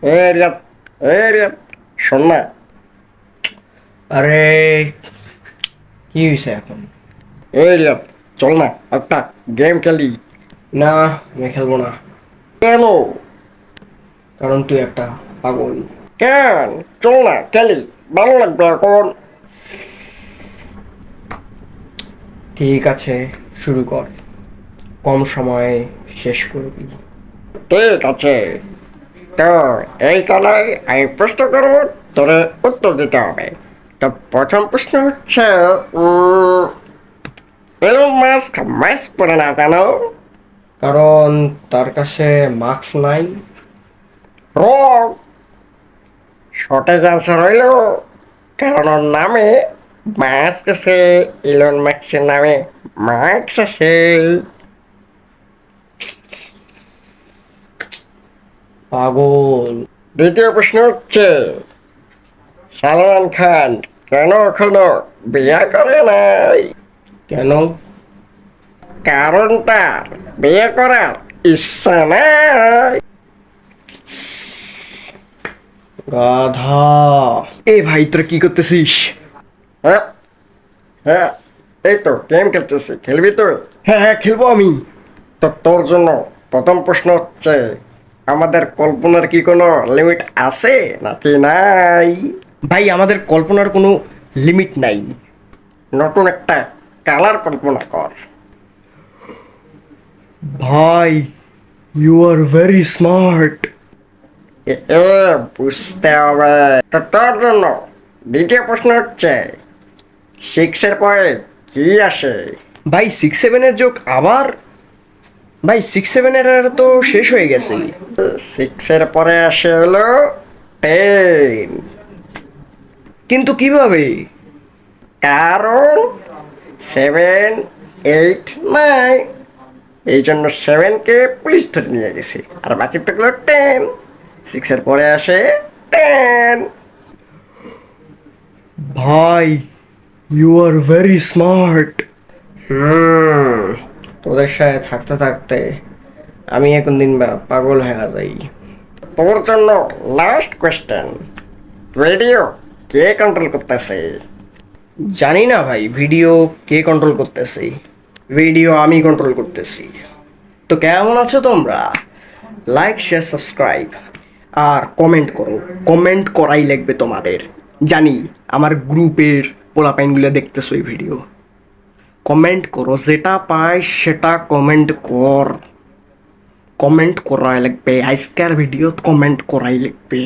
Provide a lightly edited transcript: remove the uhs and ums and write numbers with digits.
রিয়াদ, রিয়াদ, শোন না। আরে কি হয়েছে এখন? রিয়াদ, চল না একটা গেম খেলি। না, আমি খেলবো না। কেন? কারণ তুই একটা পাগল। কেন? চল না খেলি, ভালো লাগবে এখন। ঠিক আছে, শুরু কর। কম সময়ে শেষ করবি। ঠিক আছে, তো এই খেলায় আমি প্রশ্ন করবো, তোরে উত্তর দিতে হবে। তো প্রথম প্রশ্ন হচ্ছে, এলন মাস্ক মাস্ক পরে না কেন? কারণ তার কাছে মার্কস নাই। রং। সঠিক আনসার হইল, কারণ ওর নামে মাস্ক আছে, ইলন মাস্কের নামে মাস্ক আছে। পাগল। দ্বিতীয় প্রশ্ন হচ্ছে, সালমান খান কেন এখনো বিয়ে করে নাই? কেন? কারণ তার বিয়ে করার ইচ্ছা নাই। গাধা। এ ভাই, তোরা কি করতেছিস? হ্যাঁ, হ্যাঁ, এই তো গেম খেলতেছি, খেলবি তো? হ্যাঁ হ্যাঁ, খেলবো আমি। তো তোর জন্য প্রথম প্রশ্ন হচ্ছে, আমাদের কল্পনার কি কোনো লিমিট আছে নাকি নাই? ভাই, আমাদের কল্পনার কোনো লিমিট নাই। নতুন একটা কালার কল্পনা কর। ভাই, ইউ আর ভেরি স্মার্ট। এ এ, বুঝতে হবে। তো তোর জন্য দ্বিতীয় প্রশ্ন হচ্ছে, সিক্সের পরে কি আসে? ভাই, 6-7-এর যোগ আবার? ভাই, 6-7-এর তো শেষ হয়ে গেছে। সিক্সের পরে আসে হলো 10। কিন্তু কিভাবে? কারণ 7, 8, 9, এই জন্য 7কে পুলিশ ধরে নিয়ে গেছে, আর বাকি তো হলো 10। সিক্সের পরে আসে 10। ভাই, ইউ আর ভেরি স্মার্ট। হুম। তোদের সাথে থাকতে থাকতে আমি এখন দিন বা পাগল হয়ে যাই। তোর জন্য লাস্ট কোয়েশ্চেন, রেডিও কে কন্ট্রোল করতেছে? জানি না ভাই, ভিডিও কে কন্ট্রোল করতেছে? ভিডিও আমি কন্ট্রোল করতেছি। তো কেমন আছো তোমরা? লাইক, শেয়ার, সাবস্ক্রাইব আর কমেন্ট করো। কমেন্ট করাই লাগবে তোমাদের। জানি আমার গ্রুপের পোলাপাইনগুলো দেখতেছো এই ভিডিও। কমেন্ট করো, যেটা পায় সেটা কমেন্ট কর। কমেন্ট করাই লাগবে, আজকের ভিডিও কমেন্ট করাই লাগবে।